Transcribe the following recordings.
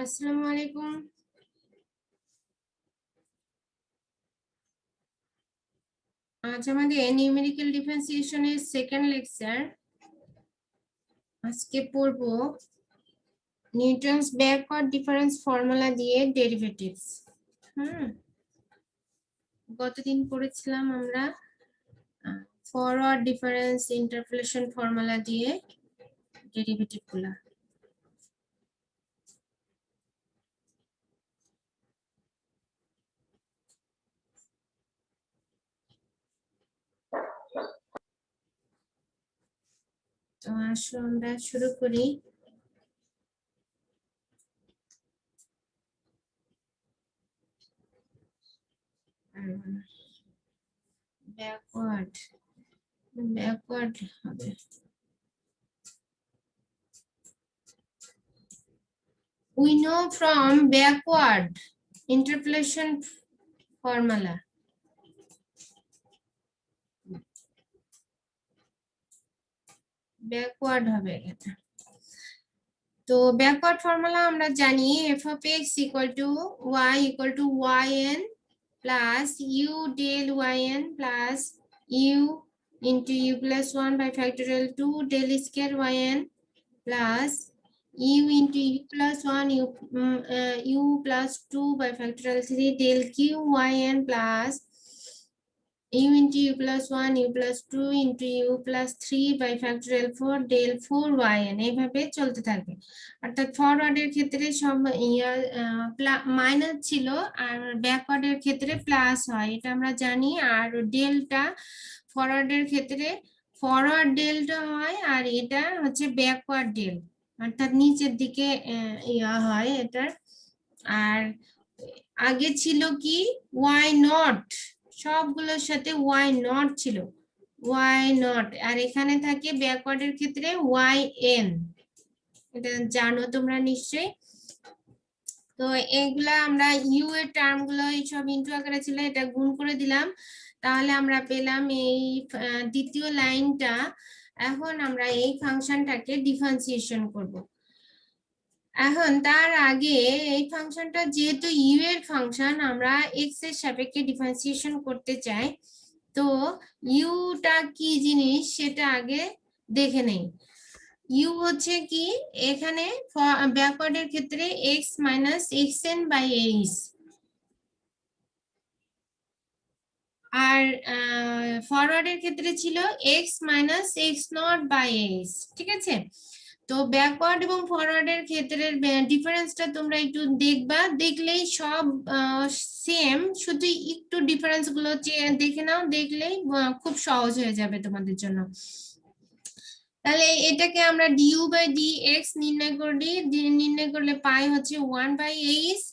আসসালামু আলাইকুম। আজ আমাদের নিউমেরিক্যাল ডিফারেন্সিয়েশনের সেকেন্ড লেকচার। আজকে পড়ব নিউটনস ব্যাকওয়ার্ড ডিফারেন্স ফর্মুলা দিয়ে ডেরিভেটিভস। গতদিন পড়েছিলাম আমরা ফরওয়ার্ড ডিফারেন্স ইন্টারপোলেশন ফর্মুলা দিয়ে ডেরিভেটিভ গুলা। তো আসো আমরা শুরু করি। ব্যাকওয়ার্ড হবে। We know from backward interpolation formula. Backward হবে এটা। তো ব্যাকওয়ার্ড ফর্মুলা আমরা জানি f of x equal to y equal to yn plus u del yn plus u into u plus 1 by factorial 2 del square yn plus u into u plus 1 u plus 2 by factorial 3 del q yn plus u into u plus 1 u plus 2 into u plus 3 by factorial 4 del 4 yn এইভাবে চলতে থাকবে। অর্থাৎ ফরওয়ার্ডের ক্ষেত্রে সব minus ছিল আর ব্যাকওয়ার্ডের ক্ষেত্রে plus হয়, এটা আমরা জানি। আর ডেলটা ফরওয়ার্ডের ক্ষেত্রে ফরওয়ার্ড ডেলটা হয় আর এটা হচ্ছে ব্যাকওয়ার্ড ডেল, অর্থাৎ নিচের দিকে ইয়া হয় এটার। আর আগে ছিল কি ওয়াই নট, সবগুলোর সাথে ওয়াই নট ছিল, ওয়াই নট। আর এখানে থাকে ব্যাকওয়ার্ডের ক্ষেত্রে ওয়াই এন, এটা জানো তোমরা নিশ্চয়ই। তো এইগুলা আমরা ইউ এর টার্ম গুলো এইসব ইন্টু আকারে ছিল, এটা গুণ করে দিলাম, তাহলে আমরা পেলাম এই দ্বিতীয় লাইনটা। এখন আমরা এই ফাংশনটাকে ডিফারেন্সিয়েশন করব। এখন তার আগে এই ফাংশনটা যেহেতু ইউ এর ফাংশন, আমরা এক্স এর সাপেক্ষে ডিফারেন্সিয়েশন করতে চাই। তো ইউটা কি জিনিস সেটা আগে দেখে নেই। ইউ হচ্ছে কি, এখানে ব্যাকওয়ার্ডের ক্ষেত্রে x minus x n by h, আর ফরওয়ার্ডের ক্ষেত্রে ছিল x minus x not by h. ঠিক আছে, তো ব্যাকওয়ার্ড এবং ফরওয়ার্ডের ক্ষেত্রের ডিফারেন্সটা তোমরা একটু দেখবা, দেখলেই সব সেম, শুধু একটু ডিফারেন্স গুলো দেখে নাও, দেখলেই খুব সহজ হয়ে যাবে তোমাদের জন্য। তাহলে এটাকে আমরা ডিউ বাই ডি এক্স নির্ণয় করি, নির্ণয় করলে পাই হচ্ছে 1/h,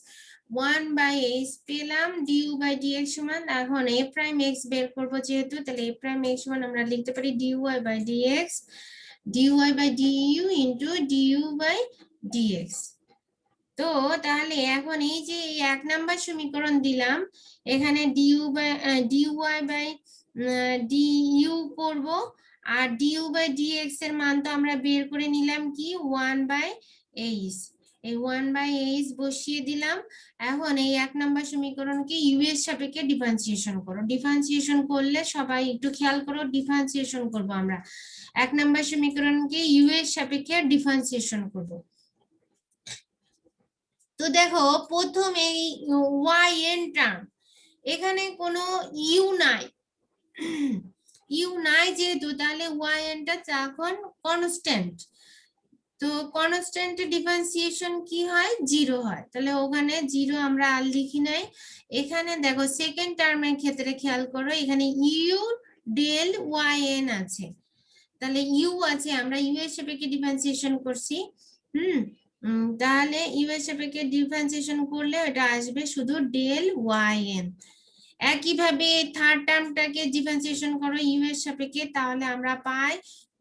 1/h পেলাম। ডিউ বাই ডি এক্স সমান, এখন এ প্রাইম এক্স বের করবো যেহেতু, তাহলে এ প্রাইম এক্স সমান আমরা লিখতে পারি d y by d x, d y by d u into d u by d x. তো তাহলে এখন এই যে এক নাম্বার সমীকরণ দিলাম, এখানে d u by d y by d u করব, আর ডিইউ বাই ডিএক্স এর মান তো আমরা বের করে নিলাম কি 1/h, এই 1/h বসিয়ে দিলাম। এখন এই এক নাম্বার সমীকরণকে ইউ এর সাপেক্ষে ডিফারেন্সিয়েশন করো। ডিফারেন্সিয়েশন করলে সবাই একটু খেয়াল করো, ডিফারেন্সিয়েশন করব আমরা, এক নাম্বার সমীকরণকে ইউ এর সাপেক্ষে ডিফারেন্সিয়েশন করব। তো দেখো প্রথম এই ওয়াই এন টার্ম, এখানে কোনো ইউ নাই, ইউ নাই যেহেতু, তাহলে ওয়াই এনটা এখন কনস্ট্যান্ট। তো কনস্ট্যান্ট ডিফারেন্সিয়েশন কি হয়, জিরো হয়, তাহলে ওখানে জিরো আমরা আর লিখি নাই। এখানে দেখো সেকেন্ড টার্মের ক্ষেত্রে খেয়াল করো, এখানে ইউ ডেল ওয়াই এন আছে, তাহলে ইউ আছে, আমরা ইউ এর সাপেক্ষে ডিফারেন্সিয়েশন করছি। তাহলে ইউ এর সাপেক্ষে ডিফারেন্সিয়েশন করলে এটা আসবে শুধু ডেল ওয়াই এন। একইভাবে থার্ড টার্মটাকে ডিফারেন্সিয়েশন করো ইউ এর সাপেক্ষে, তাহলে আমরা পাই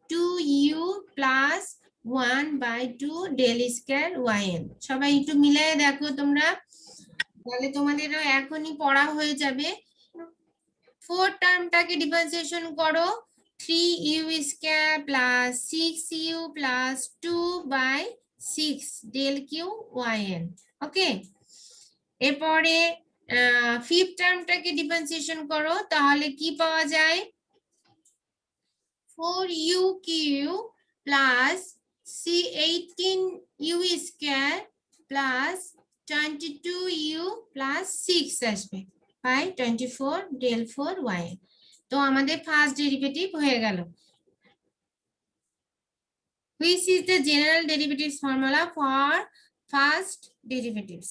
2u plus 1/2 del square y n. সবাই একটু মিলাই দেখো তোমরা, তাহলে তোমাদেরও এখনই পড়া হয়ে যাবে। ফোর্থ টার্মটাকে ডিফারেন্সিয়েশন করো 3u square plus 6u plus 2 by 6 del q yn। Okay, এরপরে ফিফথ টার্মটাকে ডিফারেন্সিয়েশন করো, তাহলে কি পাওয়া যায়? 4u³ plus c18u square plus 22u plus 6 আসবে বাই 24 del 4 yn। তো আমাদের ফার্স্ট ডেরিভেটিভ হয়ে গেল। Which is the general derivatives formula for first derivatives?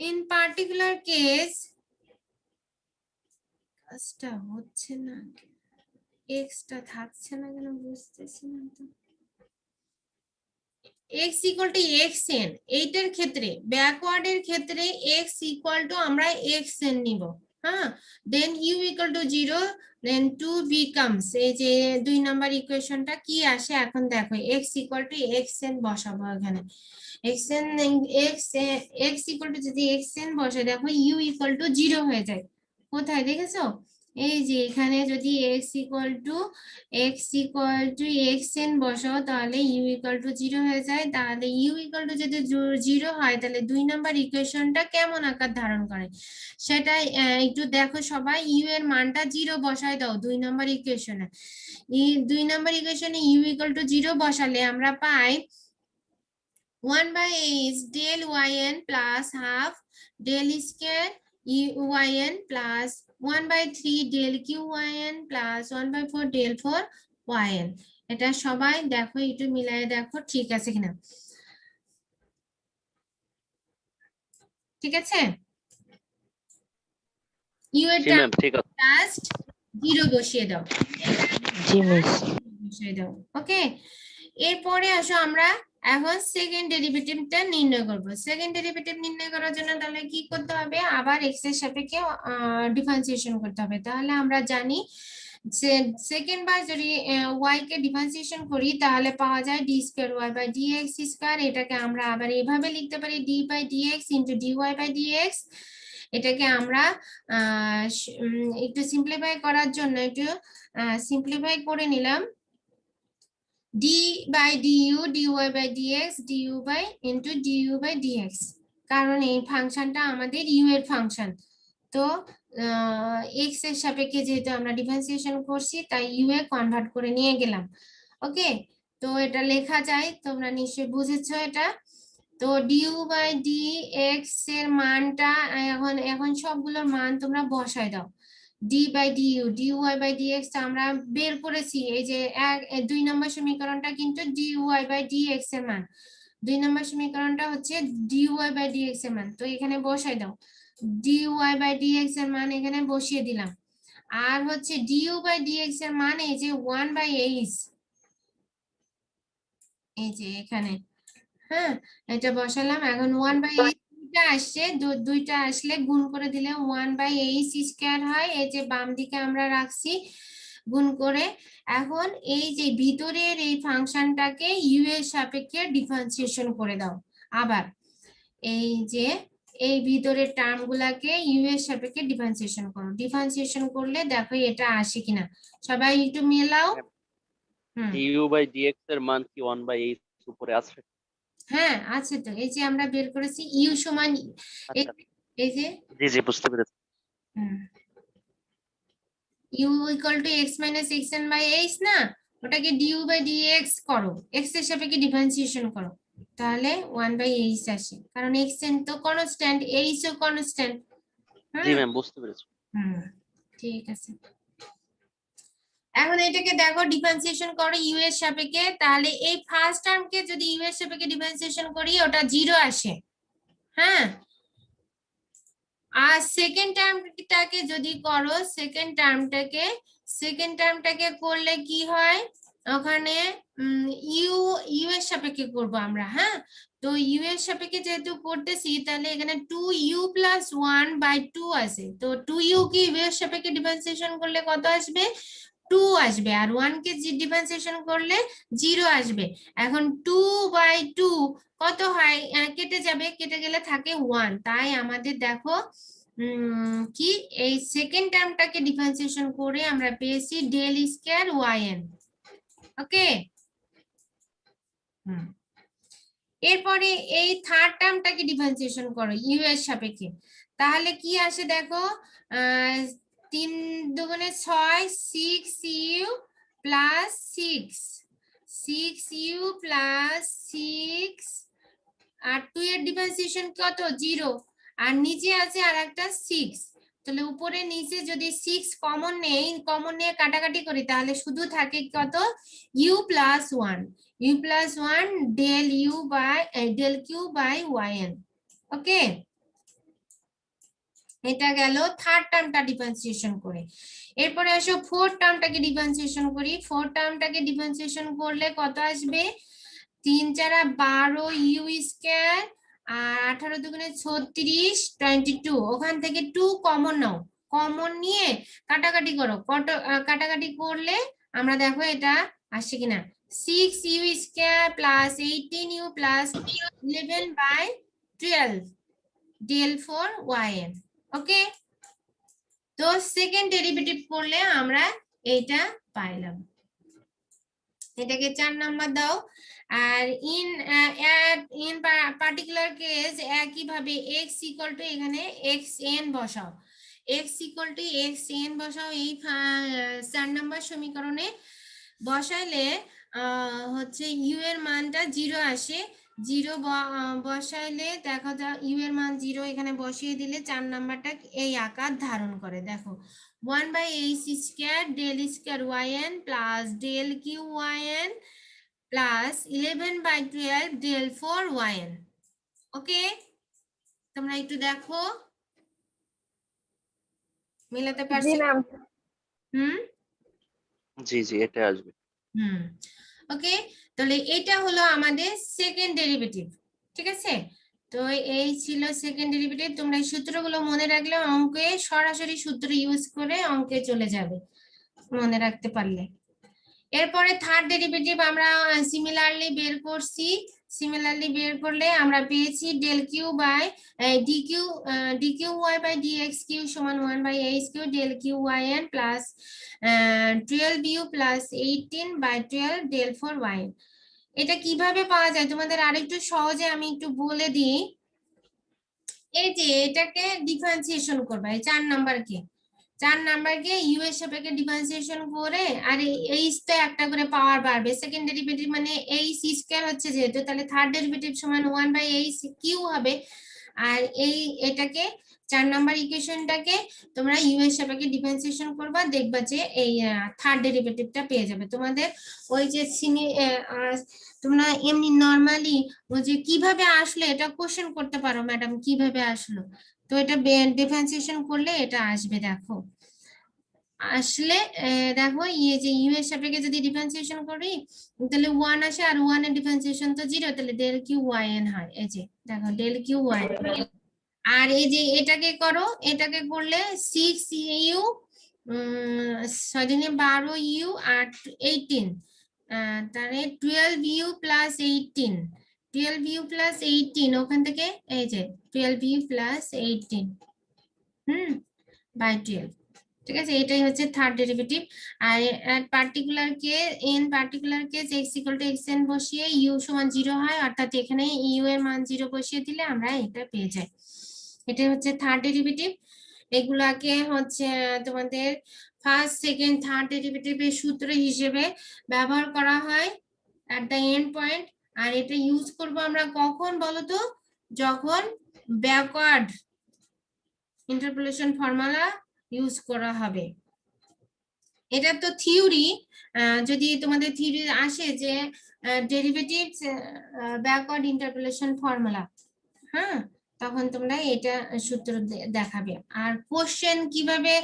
In particular case, কাজটা হচ্ছে না, এক্সটা থাকছে না কেন বুঝতেছি না তো। x equal to xn, এইটার ক্ষেত্রে ব্যাকওয়ার্ডের ক্ষেত্রে x equal to আমরা xn নিব। হ্যাঁ, দেন u equal to 0, then 2 becomes, এই যে 2 নাম্বার ইকুয়েশনটা কি আসে এখন দেখো, x equal to xn বসাবো এখানে। xn x equal to যদি xn বসে দেখো u equal to 0 হয়ে যায়। কোথায় দেখেছো? এই যে এখানে যদি x equal to xn বসাও তাহলে u equal to 0 হয়ে যায়। তাহলে u equal to যদি 0 হয় তাহলে 2 নাম্বার ইকুয়েশনটা কেমন আকার ধারণ করে সেটাই একটু দেখো সবাই। u এর মানটা 0 বসায় দাও 2 নাম্বার ইকুয়েশনে। 2 নাম্বার ইকুয়েশনে u equal to 0 বসালে আমরা পাই 1/h del yn plus half del square yn plus 1/3 del qyn plus 1/4 del 4 yn। এটা সবাই দেখো একটু মিলায়ে দেখো ঠিক আছে কিনা। ঠিক আছে, u এর টার্ম জাস্ট 0 বসিয়ে দাও। জি মিস, বসিয়ে দাও। ওকে, এরপরে আসো আমরা এখন সেকেন্ড ডেরিভেটিভটা নির্ণয় করব। সেকেন্ড ডেরিভেটিভ নির্ণয় করার জন্য তাহলে কি করতে হবে? আবার x এর সাপেক্ষে ডিফারেন্সিয়েশন করতে হবে। তাহলে আমরা জানি যে সেকেন্ড বার যদি y কে ডিফারেন্সিয়েশন করি তাহলে পাওয়া যায় d square y by dx square. এটাকে আমরা আবার এইভাবে লিখতে পারি d by dx into dy by dx। এটাকে আমরা একটু সিম্পলিফাই করার জন্য একটু সিম্পলিফাই করে নিলাম, d by du dy by dx du by into du by dx, কারণ এই ফাংশনটা আমাদের u এর ফাংশন। তো x এর সাপেক্ষে যেহেতু আমরা ডিফারেন্সিয়েশন করছি তাই u এ কনভার্ট করে নিয়ে গেলাম। ওকে, তো এটা লেখা যায়, তোমরা নিশ্চয়ই বুঝেছো এটা। তো du by dx এর মানটা এখন সবগুলোর মান তোমরা বসায় দাও। d by du dy by dx আমরা বের করেছি, এই যে 2 নম্বর সমীকরণটা কিন্তু dy by dx এর মান। 2 নম্বর সমীকরণটা হচ্ছে dy by dx এর মান, তো এখানে বসাই দাও। dy by dx এর মান এখানে বসিয়ে দিলাম। আর হচ্ছে du by dx এর মান এই যে 1/h, এই যে এখানে, হ্যাঁ এটা বসালাম। এখন 1/h দুইটা আসছে, দুইটা আসলে গুণ করে দিলে 1/h স্কয়ার হয়। এই যে বাম দিকে আমরা রাখছি গুণ করে। এখন এই যে ভিতরের এই ফাংশনটাকে u এর সাপেক্ষে ডিফারেন্সিয়েশন করে দাও। আবার এই যে এই ভিতরের টার্মগুলোকে u এর সাপেক্ষে ডিফারেন্সিয়েশন করো। ডিফারেন্সিয়েশন করলে দেখো এটা আসে কিনা, সবাই একটু মেলাও। du বাই dx এর মান কি 1/h উপরে আছে? হ্যাঁ আছে তো, এই যে আমরা বের করেছি u সমান এই যে জি জি বুঝতে পেরেছি। u equal to x minus xn by h না, ওটাকে du by dx করো, x এর সাপেক্ষে ডিফারেন্সিয়েশন করো, তাহলে 1/h আসে, কারণ xn তো কনস্ট্যান্ট, h ও কনস্ট্যান্ট। জি ম্যাম বুঝতে পেরেছি। ঠিক আছে, এখন এটাকে দেখো ডিফারেন্সিয়েশন করো u এর সাপেক্ষে, তাহলে এই ফার্স্ট টার্মকে যদি u এর সাপেক্ষে ডিফারেন্সিয়েশন করি ওটা 0 আসে। হ্যাঁ, আর সেকেন্ড টার্মটাকে যদি করো, সেকেন্ড টার্মটাকে করলে কি হয়, ওখানে ইউ এর সাপেক্ষে করব আমরা। হ্যাঁ, তো ইউ এর সাপেক্ষে যেহেতু করতেছি তাহলে এখানে 2u + 1/2 আছে। তো 2u কে ইউ এর সাপেক্ষে ডিফারেন্সিয়েশন করলে কত আসবে? 2 আসবে। আর 1 কে ডিফারেন্সিয়েশন করলে 0 আসবে। এখন 2/2 কত হয়? কেটে যাবে, কেটে গেলে থাকে 1। তাই আমাদের দেখো কি এই সেকেন্ড টার্মটাকে ডিফারেন্সিয়েশন করে আমরা পেয়েছি del স্কয়ার yn। ওকে। এরপরে এই থার্ড টার্মটাকে ডিফারেন্সিয়েশন করো ইউ এর সাপেক্ষে, তাহলে কি আসে দেখো, 3 দুগুণে 6, 6u প্লাস 6u প্লাস 6, আর 2 এর ডিফারেন্সিয়েশন কত 0, আর নিচে আছে আর একটা 6, তাহলে উপরে নিচে যদি 6 কমন নেই, কমন নিয়ে কাটাকাটি করি তাহলে শুধু থাকে কত u plus 1, u plus 1 del u by del q by yn। Okay, এটা গেল থার্ড টার্মটা ডিফারেন্সিয়েশন করে। এরপরে আসো ফোর্থ টার্মটাকে ডিফারেন্সিয়েশন করি। ফোর্থ টার্মটাকে ডিফারেন্সিয়েশন করলে কত আসবে, 3 4 12 ইউ স্কয়ার আর 18 দুগুণে 36 22, ওখান থেকে 2 কমন নাও, কমন নিয়ে কাটাকাটি করো, কাটাকাটি করলে আমরা দেখো এটা আসছে কিনা, 6 u square plus 18 u plus 11 by 12 del 4 yn। Okay, তো সেকেন্ড ডেরিভেটিভ করলে আমরা এইটা পাইলাম, এটাকে 4 নাম্বার দাও। আর ইন পার্টিকুলার কেস একই ভাবে x ইকুয়াল টু এখানে xn বসাও, x ইকুয়াল টু xn বসাও এই 4 নাম্বার সমীকরণে বসাইলে হচ্ছে u এর মানটা 0 আসে, 0 বসাইলে দেখা যায় u এর মান 0 এখানে বসিয়ে দিলে 4 নাম্বারটা এই আকার ধারণ করে। দেখো 1 by h square del square yn plus del q yn plus 11 by 12 del 4 yn। Okay, তোমরা একটু দেখো মিলাতে জি পারছি? ম্যাম। জি জি এটা আসবে। ওকে, তাহলে এটা হলো আমাদের সেকেন্ড ডেরিভেটিভ, ঠিক আছে। তো এই ছিল সেকেন্ড ডেরিভেটিভ, তোমরা এই সূত্রগুলো মনে রাখলে অঙ্কে সরাসরি সূত্র ইউজ করে অঙ্কে চলে যাবে মনে রাখতে পারলে। এরপরে থার্ড ডেরিভেটিভ আমরা সিমিলারলি বের করছি, সিমিলারলি বের করলে আমরা পেয়েছি del q by d q y by d x q সমান 1 by h q del q y n plus 12 u plus 18 by 12 del 4 y. এটা কিভাবে পাওয়া যায় তোমাদের আরেকটু সহজে আমি একটু বলে দিই। এই যে এটাকে ডিফারেন্সিয়েশন করবা, এই 4 নাম্বারকে ইউ এর সাপেক্ষে ডিফারেন্সিয়েশন করে, আর এইচ তো একটা করে পাওয়ার বাড়বে, সেকেন্ড ডেরিভেটিভ মানে এইচ স্কয়ার হচ্ছে যেহেতু, তাহলে থার্ড ডেরিভেটিভ সমান 1 বাই এইচ কিউ হবে। আর এটাকে 4 নাম্বার ইকুয়েশনটাকে তোমরা ইউ এর সাপেক্ষে ডিফারেন্সিয়েশন করবা, দেখবা যে এই থার্ড ডেরিভেটিভটা পেয়ে যাবে তোমাদের। ওই যে তোমরা এমনি নরমালি ওই যে কিভাবে আসলে এটা কোশ্চেন করতে পারো ম্যাডাম কিভাবে আসলো, তো এটা ডিফারেন্সিয়েশন করলে এটা আসবে। দেখো আসলে দেখো ইয়ে যে ইউ এর সাপেক্ষে যদি ডিফারেন্সিয়েশন করি তাহলে 1 আসে, আর 1 এর ডিফারেন্সিয়েশন তো 0, তাহলে ডেল কিউ ওয়াই এন হয়। এই যে দেখো ডেল কিউ ওয়াই, আর এই যে এটাকে করো, এটাকে করলে 6 ইউ 12 ইউ আর 18, তাহলে 12 ইউ প্লাস 18, 12 ইউ প্লাস 18 ওখান থেকে এই যে 12 ইউ প্লাস 18 বাই 12, ঠিক আছে। এটাই হচ্ছে থার্ড ডেরিভেটিভ। আর particular case x equal to xn বসিয়ে u সমান 0 হয়, অর্থাৎ এখানে u এর মান 0 বসিয়ে দিলে আমরা এটা পেয়ে যাই। এটা হচ্ছে থার্ড ডেরিভেটিভ। এগুলাকে হচ্ছে তোমাদের ফার্স্ট সেকেন্ড থার্ড ডেরিভেটিভের সূত্র হিসেবে ব্যবহার করা হয় এট দ্য এন্ড পয়েন্ট। আর এটা ইউজ করব আমরা কখন বলতো, যখন ব্যাকওয়ার্ড ইন্টারপোলেশন ফর্মুলা ইউজ করা হবে। এটা তো থিওরি, যদি তোমাদের থিওরি আসে যে ডেরিভেটিভস ব্যাকওয়ার্ড ইন্টারপোলেশন ফর্মুলা, হ্যাঁ, তখন তোমরা এটা সূত্র দেখাবে। আর কোশ্চেন কিভাবে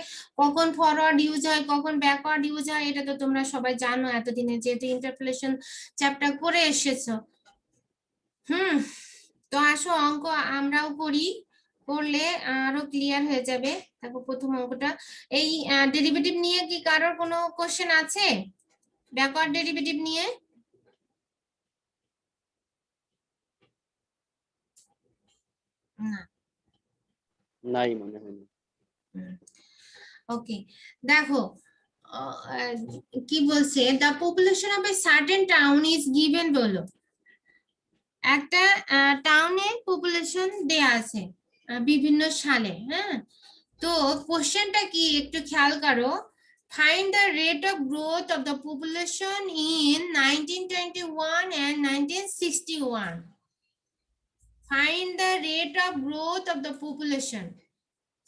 কখন ফরওয়ার্ড ইউজ হয় কখন ব্যাকওয়ার্ড ইউজ হয় এটা তো তোমরা সবাই জানো এতদিনে, যেহেতু ইন্টারপোলেশন চ্যাপ্টার করে এসেছো। তো আসো অঙ্ক আমরাও করি, করলে আরো ক্লিয়ার হয়ে যাবে। দেখো প্রথম অঙ্কটা, এই ডেরিভেটিভ নিয়ে কি কারোর কোনো কোশ্চেন আছে ব্যাকওয়ার্ড ডেরিভেটিভ নিয়ে? না, নাই মনে হয় না। ওকে, দেখো কি বলছে, the population of a certain town is given বলো, একটা টাউনের পপুলেশন দেয়া আছে বিভিন্ন সালে, হ্যাঁ। তো কোশ্চেনটা কি একটু খেয়াল করো, find the rate of growth of the population in 1921 and 1961, find the rate of growth of the population.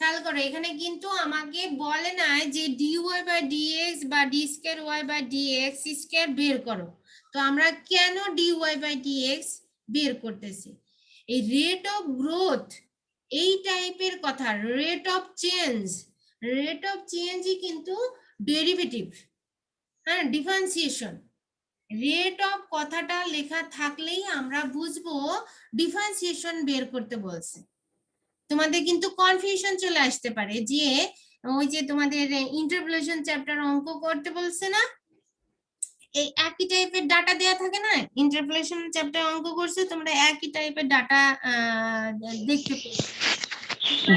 খেয়াল করো এখানে কিন্তু আমাকে বলে না যে ডিওয়াই বাই ডিএক্স বা d square y by d x square বের করো। তো আমরা কেন ডিওয়াই বাই ডিএক্স বের করতেছি, এই রেট অফ গ্রোথ এই টাইপের কথা, রেট অফ চেঞ্জই কিন্তু ডেরিভেটিভ, হ্যাঁ, ডিফারেন্সিয়েশন। রেট অফ কথাটা লেখা থাকলেই আমরা বুঝবো ডিফারেন্সিয়েশন বের করতে বলছে। তোমাদের কিন্তু কনফিউশন চলে আসতে পারে যে ওই যে তোমাদের ইন্টারপোলেশন চ্যাপ্টার অঙ্ক করতে বলছে না, এই একই টাইপের ডাটা দেয়া থাকে না, ইন্টারপোলেশন চ্যাপ্টার অঙ্ক করছে তোমরা একই টাইপের ডাটা দেখতে পেয়েছো।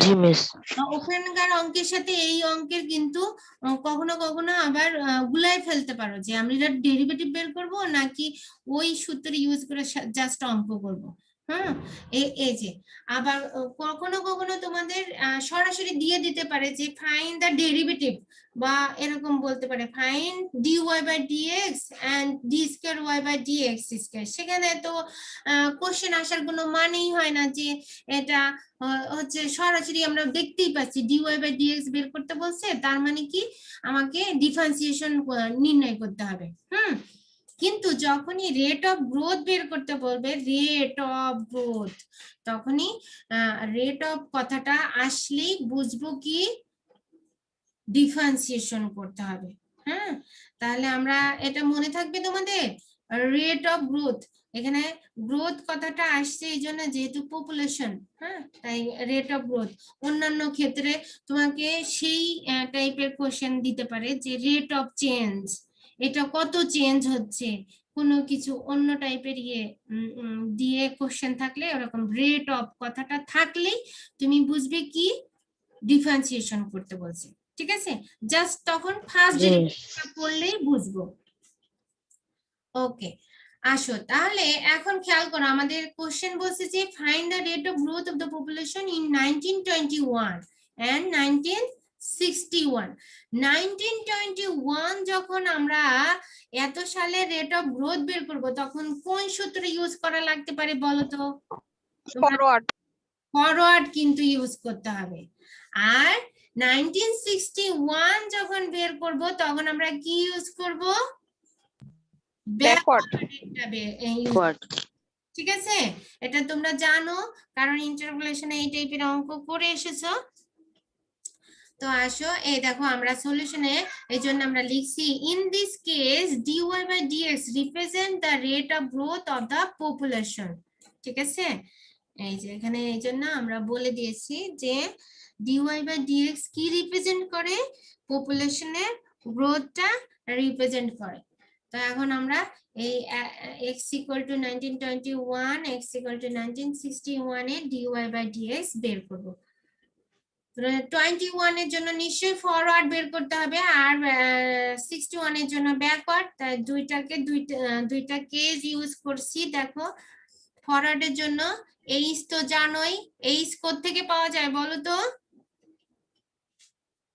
জি মিস। ওখানকার অঙ্কের সাথে এই অঙ্কের কিন্তু কখনো কখনো আবার গুলাই ফেলতে পারো যে আমি এটা ডেরিভেটিভ বের করব নাকি ওই সূত্র ইউজ করে জাস্ট অঙ্ক করব। হ্যাঁ, এই যে আবার কখনো কখনো তোমাদের সরাসরি দিয়ে দিতে পারে যে ফাইন্ড দ্য ডেরিভেটিভ, বা এরকম বলতে পারে find d y by d x and d square y by d x square. সেখানে তো কোশ্চেন আসার কোনো মানেই হয় না যে এটা হচ্ছে সরাসরি আমরা দেখতেই পাচ্ছি ডিওয়াই বাই ডিএক্স বের করতে বলছে, তার মানে কি আমাকে ডিফারেন্সিয়েশন নির্ণয় করতে হবে। কিন্তু যখনই রেট অফ গ্রোথ বের করতে বলবে, রেট অফ গ্রোথ, তখনই রেট অফ কথাটা আসলেই বুঝবো কি ডিফারেন্সিয়েশন করতে হবে। হ্যাঁ, তাহলে আমরা এটা মনে থাকবে তোমাদের, রেট অফ গ্রোথ, এখানে গ্রোথ কথাটা আসছে এই জন্য যেহেতু পপুলেশন, হ্যাঁ, তাই রেট অফ গ্রোথ। অন্যান্য ক্ষেত্রে তোমাকে সেই টাইপের কোশ্চেন দিতে পারে যে রেট অফ চেঞ্জ, এটা কত চেঞ্জ হচ্ছে, কোনো কিছু অন্য টাইপের দিয়ে কোশ্চেন থাকলে ওরকম রেট অফ কথাটা থাকলেই তুমি বুঝবে কি ডিফারেন্সিয়েশন করতে বলছে। ঠিক আছে, জাস্ট তখন ফার্স্ট ডেরিভেটিভটা পড়লেই বুঝবো। ওকে, আসো তাহলে এখন খেয়াল করো আমাদের কোশ্চেন বলছে যে find the rate of growth of the population in 1921 and 1961। 1921 যখন আমরা এত সালে রেট অফ গ্রোথ বের করব তখন কোন সূত্র ইউজ করা লাগতে পারে বলো তো? ফরওয়ার্ড কিন্তু ইউজ করতে হবে। আর 1961 যখন বের করব তখন আমরা কি ইউজ করব? ব্যাকওয়ার্ড। ঠিক আছে, এটা তোমরা জানো কারণ ইন্টারপোলেশনে এই টাইপের অঙ্ক করে এসেছো। তো আসো এই দেখো আমরা সলিউশনে এই জন্য আমরা লিখছি in this case d y by d x represent the rate of growth of the population. ঠিক আছে, এই যে এখানে এই জন্য আমরা বলে দিয়েছি যে ডিওয়াই বাই ডিএক্স কি রিপ্রেজেন্ট করে, পপুলেশনের গ্রোথটা রিপ্রেজেন্ট করে। তো এখন আমরা এই x equal to 1921 x equal to 1961 এর dy by dx বের করব। 21 এর জন্য নিশ্চয়ই ফরওয়ার্ড বের করতে হবে আর 61 এর জন্য ব্যাকওয়ার্ড, তাই দুইটা কেস ইউজ করছি। দেখো ফরওয়ার্ডের জন্য এইচ তো জানোই, এইচ কোথা থেকে পাওয়া যায় বলো তো?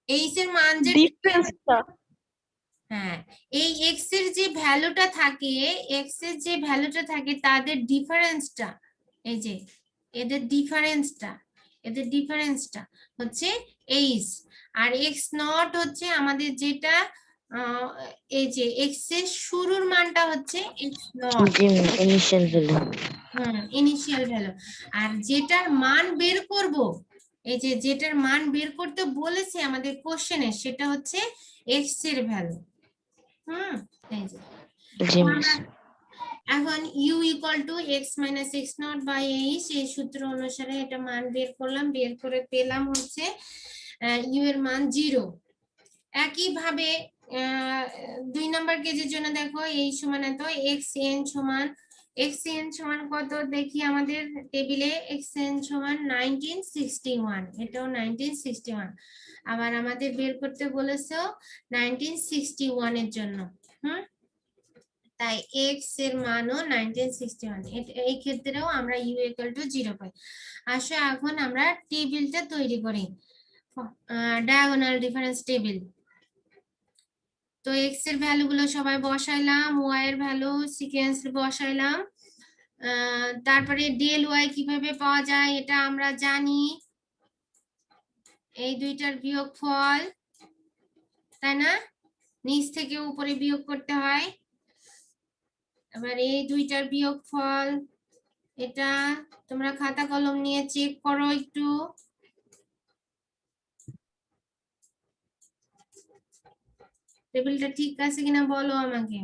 এইচ এর মান যে ডিফারেন্সটা, হ্যাঁ, এই x এর যে ভ্যালুটা থাকে, x এর যে ভ্যালুটা থাকে তাদের ডিফারেন্সটা, এই যে এদের ডিফারেন্সটা হচ্ছে h, আর x নট হচ্ছে আমাদের যেটা এই যে x এর শুরুর মানটা হচ্ছে x not, initial value. Initial value. আর যেটার মান বের করব, এই যে যেটার মান বের করতে বলেছে আমাদের কোশ্চেনে সেটা হচ্ছে x এর ভ্যালু। এই যে এখন u equal to x minus x naught by h, এই সূত্র অনুসারে এটা মান বের করলাম, বের করে পেলাম হচ্ছে u এর মান 0। একই ভাবে 2 নাম্বার কেজের জন্য দেখো এই সমান এত, x n সমান xn সমান কত দেখি আমাদের টেবিলে, xn সমান 1961, এটাও 1961। আবার আমাদের বের করতে বলেছো 1961 এর জন্য। তাই x এর মানও 1961, এই ক্ষেত্রেও আমরা u = 0 পাই। আসো এখন আমরা টেবিলটা তৈরি করি, ডায়াগোনাল ডিফারেন্স টেবিল। তো x এর ভ্যালু গুলো সবাই বসাইলাম, y এর ভ্যালু সিকোয়েন্স বসাইলাম। তারপরে ডেল y কিভাবে পাওয়া যায় এটা আমরা জানি, এই দুইটার বিয়োগফল, তাই না? নিচ থেকে উপরে বিয়োগ করতে হয়। এবার এই দুইটার বিয়োগফল, এটা তোমরা খাতা কলম নিয়ে চেক করো একটু। টেবিলটা ঠিক আছে কিনা বলো আমাকে।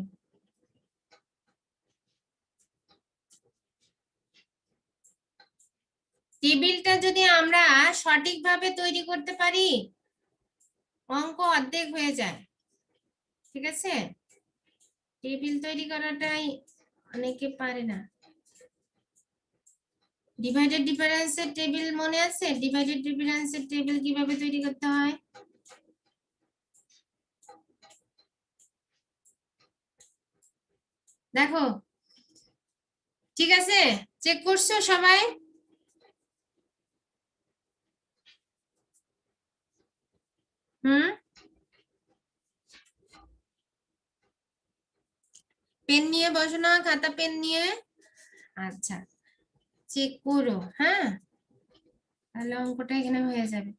টেবিলটা যদি আমরা সঠিকভাবে তৈরি করতে পারি, অঙ্ক অর্ধেক হয়ে যায়। ঠিক আছে, টেবিল তৈরি করাটাই অনেকে পারে না। ডিভাইডেড ডিফারেন্সের টেবিল মনে আছে? ডিভাইডেড ডিফারেন্সের টেবিল কিভাবে তৈরি করতে হয়? দেখো, ঠিক আছে, চেক করছো সবাই? পেন নিয়ে বসো না, খাতা পেন নিয়ে। আচ্ছা, চেক করো, হ্যাঁ, তাহলে অঙ্কটা এখানে হয়ে যাবে।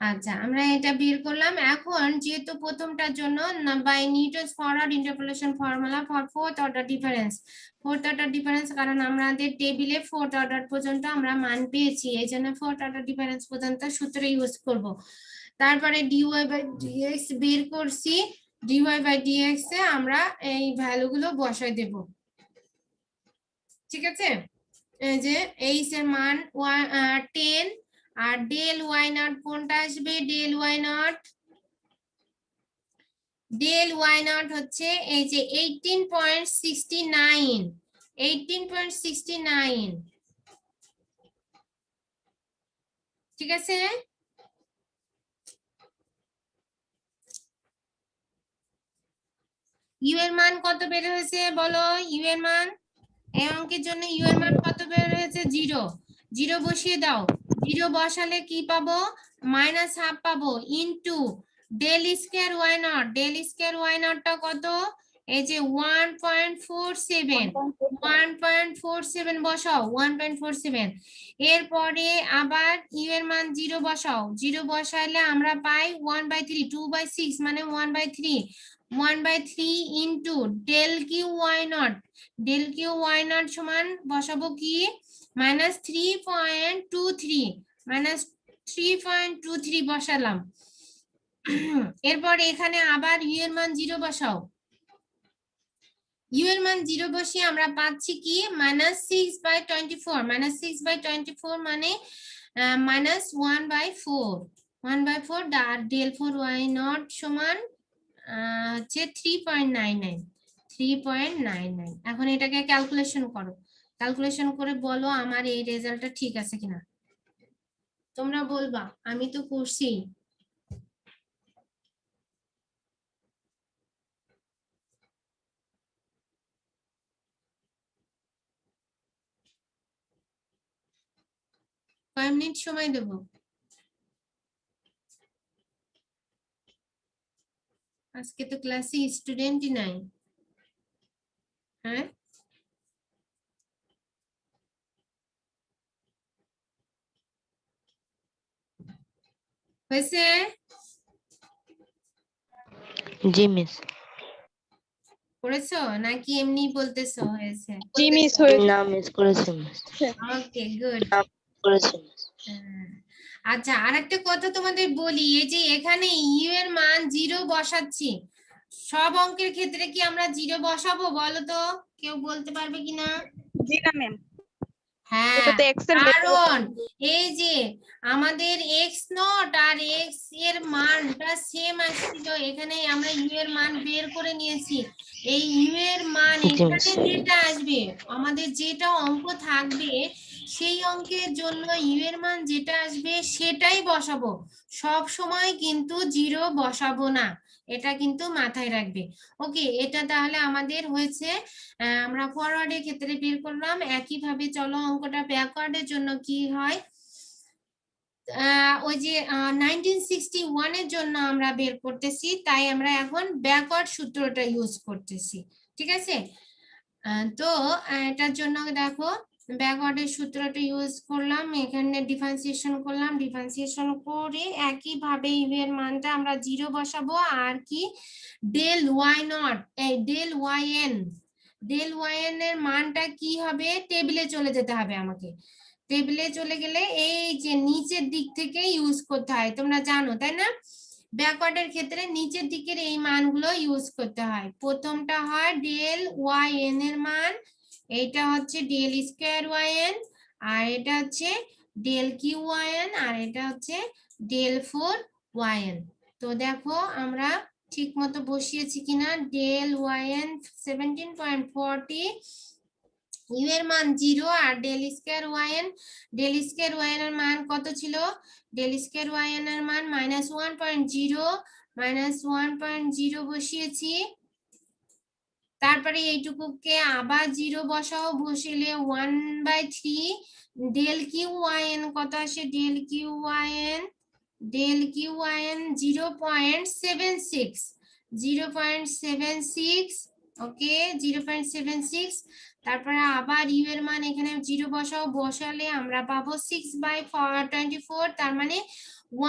আচ্ছা, আমরা এটা বের করলাম। এখন যেহেতু প্রথমটার জন্য by Newton's forward interpolation formula for fourth order difference, fourth order difference, কারণ আমাদের টেবিলে ফোর্থ অর্ডার পর্যন্ত আমরা মান পেয়েছি, এই জন্য ফোর্থ অর্ডার ডিফারেন্স পর্যন্ত সূত্র ইউজ করব। তারপরে ডিওয়াই বাই ডিএক্স বের করছি, ডিওয়াই বাই ডিএক্স এ আমরা এই ভ্যালুগুলো বসাই দেব। ঠিক আছে, এই যে এইচ এর মান 10, আর ডেল ওয়াই নট কোনটা আসবে? Del y naught, del y naught হচ্ছে এই যে 18.69, 18.69। ঠিক আছে, ইউ এর মান কত বের হয়েছে বলো? ইউ এর মান, এই অঙ্কের জন্য ইউ এর মান কত বের হয়েছে? 0। 0 বসিয়ে দাও, 0 বসালে কি পাবো? -½ পাবো, into del square y naught. Del square y নটটা কত? এই যে 1.47, 1.47 বসাও, 1.47। এরপরে আবার ইউ এর মান 0 বসাও, 0 বসাইলে আমরা পাই 1/3, 2/6 মানে 1/3, 1/3 into del q y naught. Del q y naught সমান বসাবো কি? -3.23, -3.23 বসালাম। এরপর এখানে আবার ইউ এর মান 0 বসাও, ইউ এর মান 0 বসিয়ে আমরা পাচ্ছি কি? -6/24, -6/24 মানে -1/4, 1/4। আর ডেল 4 ওয়াই নট সমান হচ্ছে 3.99, 3.99। এখন এটাকে ক্যালকুলেশন করো, ক্যালকুলেশন করে বলো আমার এই রেজাল্টটা ঠিক আছে কিনা। তোমরা বলবা, আমি তো করছি। কয় মিনিট সময় দেবো? আজকে তো ক্লাসে স্টুডেন্টই নাই। হ্যাঁ, হয়েছে? জি মিস। করেছো নাকি এমনি বলতেছো হয়েছে? জি মিস হয়েছে। না মিস করেছি মিস। ওকে, গুড। করেছি মিস। আচ্ছা, আরেকটা কথা তোমাদের বলি, এই যে এখানে ইউ এর মান 0 বসাচ্ছি, সব অঙ্কের ক্ষেত্রে কি আমরা 0 বসাবো বলো তো? কেউ বলতে পারবে কিনা? জি না ম্যাম। হ্যাঁ, এটা তো এক্স এর কারণ এই যে আমাদের এক্স নট আর এক্স এর মানটা সেম আসছিল, এখানে আমরা ইউ এর মান বের করে নিয়েছি। এই ইউ এর মান জি, এখানে miss। যেটা আসবে, আমাদের যেটা অঙ্ক থাকবে সেই অঙ্কের জন্য ইউ এর মান যেটা আসবে সেটাই বসাবো, সব সময় কিন্তু জিরো বসাবো না, এটা কিন্তু মাথায় রাখবে। ওকে, এটা তাহলে আমাদের হয়েছে। আমরা ফরওয়ার্ডের ক্ষেত্রে বের করলাম। একইভাবে চলো অঙ্কটা ব্যাকওয়ার্ডের জন্য কি হয়, ওই যে 1961 এর জন্য আমরা বের করতেছি, তাই আমরা এখন ব্যাকওয়ার্ড সূত্রটা ইউজ করতেছি। ঠিক আছে, তো এটার জন্য দেখো ব্যাকওয়ার্ডের সূত্রটা ইউজ করলাম, এখানে ডিফারেন্সিয়েশন করলাম, ডিফারেন্সিয়েশন করে একইভাবে ইউ এর মানটা আমরা জিরো বসাবো, আর কি ডেল ওয়াই নট, এই del y n, del y n এর মানটা কি হবে, টেবিলে চলে যেতে হবে আমাকে। টেবিলে চলে গেলে এই যে নিচের দিক থেকে ইউজ করতে হয়, তোমরা জানো তাই না, ব্যাকওয়ার্ডের ক্ষেত্রে নিচের দিকের এই মানগুলো ইউজ করতে হয়। প্রথমটা হয় ডেল ওয়াই এন এর মান, এইটা হচ্ছে ডেল স্কয়ার ওয়াই এন, আর এটা হচ্ছে ডেল কিউ ওয়াই এন, আর এটা হচ্ছে ডেল ফোর ওয়াই এন। তো দেখো আমরা ঠিক মতো বসিয়েছি কিনা, ডেল ওয়াই এন 17.40, ইউ এর মান 0, আর del square y n, del square y n এর মান কত ছিল, ডেল স্কয়ার ওয়াই এন এর মান -1.0, -1.0 বসিয়েছি। তারপরে এইটুকুকে আবার 0 বসাও, বসিলে 1/3, ডেল কিউ ওয়াই এন কত আসে, del q y n, del q y n 0.76, 0.76, okay 0.76। তারপরে আবার ইউ এর মান এখানে 0 বসাও, বসালে আমরা পাবো 6/24, তার মানে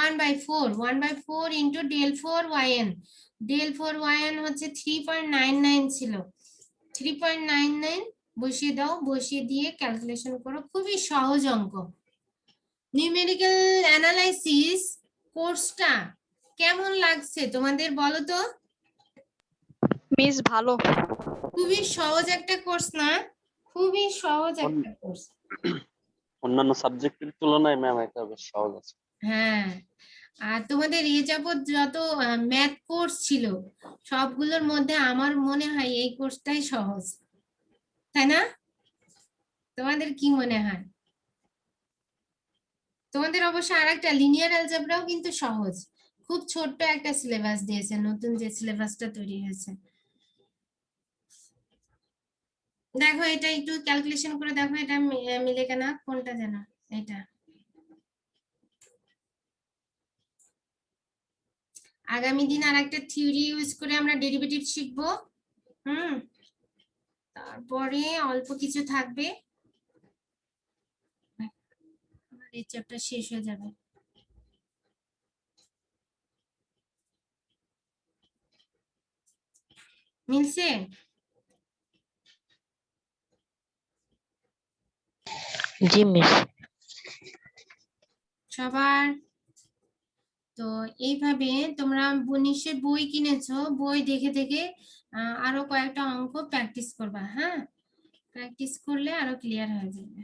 1/4, 1/4 into del four y n, del four y n হচ্ছে 3.99 ছিল, 3.99 বসিয়ে দাও, বসিয়ে দিয়ে ক্যালকুলেশন করো, খুবই সহজ অঙ্ক। নিউমেরিক্যাল অ্যানালাইসিস কোর্সটা কেমন লাগছে তোমাদের বলো তো? মিস ভালো। খুবই সহজ একটা কোর্স না, খুবই সহজ একটা কোর্স। অন্যান্য সাবজেক্টের তুলনায় ম্যাম এটা বেশ সহজ আছে। হ্যাঁ, আর তোমাদের এ যাবৎ যত ম্যাথ কোর্স ছিল সবগুলোর মধ্যে আমার মনে হয় এই কোর্সটাই সহজ, তাই না? তোমাদের কি মনে হয়? তোমাদের অবশ্য আরেকটা লিনিয়ার অ্যালজেব্রাও কিন্তু সহজ, খুব ছোট্ট একটা সিলেবাস দিয়েছে, নতুন যে সিলেবাসটা তৈরি হয়েছে। দেখো এটা একটু ক্যালকুলেশন করে দেখো, এটা মিলে কিনা, কোনটা যেন, এটা আগামী দিন আর একটা থিওরি ইউজ করে আমরা ডেরিভেটিভ শিখবো। তারপরে অল্প কিছু থাকবে, এই চ্যাপ্টার শেষ হয়ে যাবে। মিলছে? জি মিস। সবার তো এইভাবে তোমরা নিশ্চয়ই বই কিনেছো, বই দেখে দেখে আরো কয়েকটা অঙ্ক প্র্যাকটিস করবা। হ্যাঁ, প্র্যাকটিস করলে আরো ক্লিয়ার হয়ে যাবে।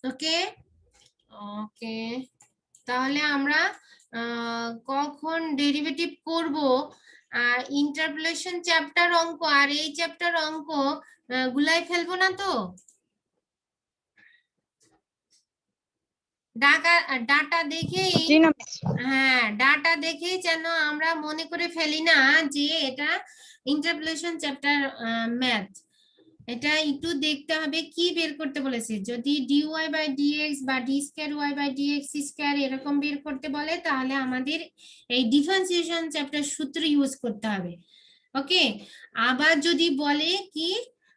ওকে ওকে, তাহলে আমরা কখন ডেরিভেটিভ করব, ইন্টারপোলেশন চ্যাপ্টার অঙ্ক আর এই চ্যাপ্টার অঙ্ক গুলাই ফেলবো না তো? ডাটা দেখেই, জি না মিস। হ্যাঁ ডাটা দেখেই যেন আমরা মনে করে ফেলি না যে এটা ইন্টারপোলেশন চ্যাপ্টার ম্যাথ। এটা একটু দেখতে হবে কি বের করতে বলেছে, যদি ডিওয়াই বাই ডিএক্স বা d square y by d x square এরকম বের করতে বলে, তাহলে আমাদের এই ডিফারেন্সিয়েশন চ্যাপ্টার সূত্র ইউজ করতে হবে। ওকে, আবার যদি বলে কি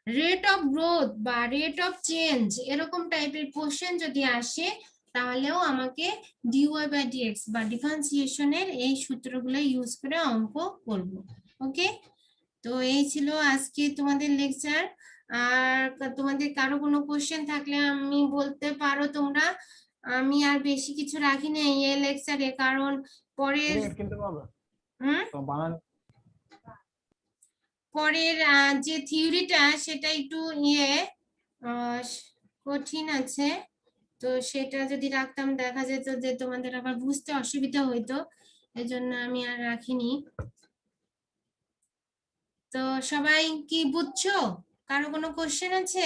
রেট অফ গ্রোথ বা রেট অফ চেঞ্জ এরকম টাইপের কোশ্চেন যদি আসে, তাহলেও আমাকে ডিওয়াই বাই ডিএক্স বা ডিফারেন্সিয়েশনের এই সূত্রগুলো ইউজ করে অঙ্ক করব। ওকে, তো এই ছিল আজকে তোমাদের লেকচার। আর তোমাদের কারো কোনো কোশ্চেন থাকলে আমি বলতে পারো তোমরা। আমি আর বেশি কিছু রাখি নাই এই লেকচারে, কারণ পরের পরের যে থিওরিটা সেটা একটু কঠিন আছে। তো সেটা যদি রাখতাম দেখা যেত যে তোমাদের আবার বুঝতে অসুবিধা হইতো, এজন্য আমি আর রাখিনি। তো সবাই কি বুঝছো? কারো কোনো কোশ্চেন আছে?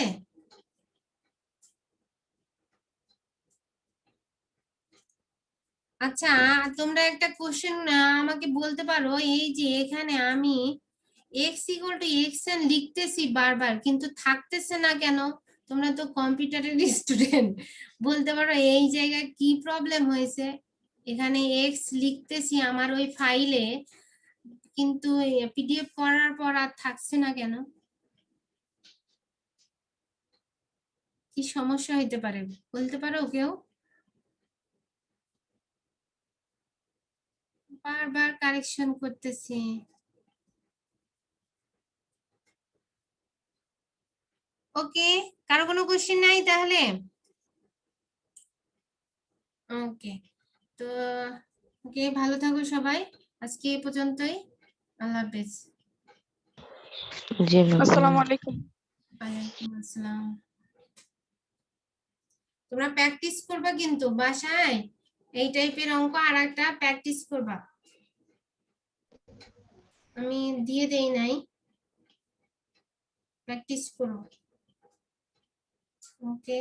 আচ্ছা, তোমরা একটা কোশ্চেন আমাকে বলতে পারো, এই যে এখানে আমি x ইকুয়াল টু xn লিখতেছি বারবার, কিন্তু থাকতেছে না কেন? তোমরা তো কম্পিউটারের স্টুডেন্ট, বলতে পারো এই জায়গায় কি প্রবলেম হয়েছে? এখানে x লিখতেছি আমার ওই ফাইলে, কিন্তু পিডিএফ করার পর আর থাকছে না কেন? কি সমস্যা হইতে পারে বলতে পারো কেউ? বারবার কারেকশন করতেছি। ওকে, কারো কোনো কোশ্চেন নাই তাহলে? ওকে, তো ওকে, ভালো থাকো সবাই, আজকে এই পর্যন্তই। আল্লাহ হাফেজ। জি ম্যাম। আসসালামু আলাইকুম। ওয়ালাইকুম আসসালাম। তোমরা প্র্যাকটিস করবা কিন্তু বাসায়, এই টাইপের অঙ্ক আর একটা প্র্যাকটিস করবা, আমি দিয়ে দেই নাই, প্র্যাকটিস করো। ওকে।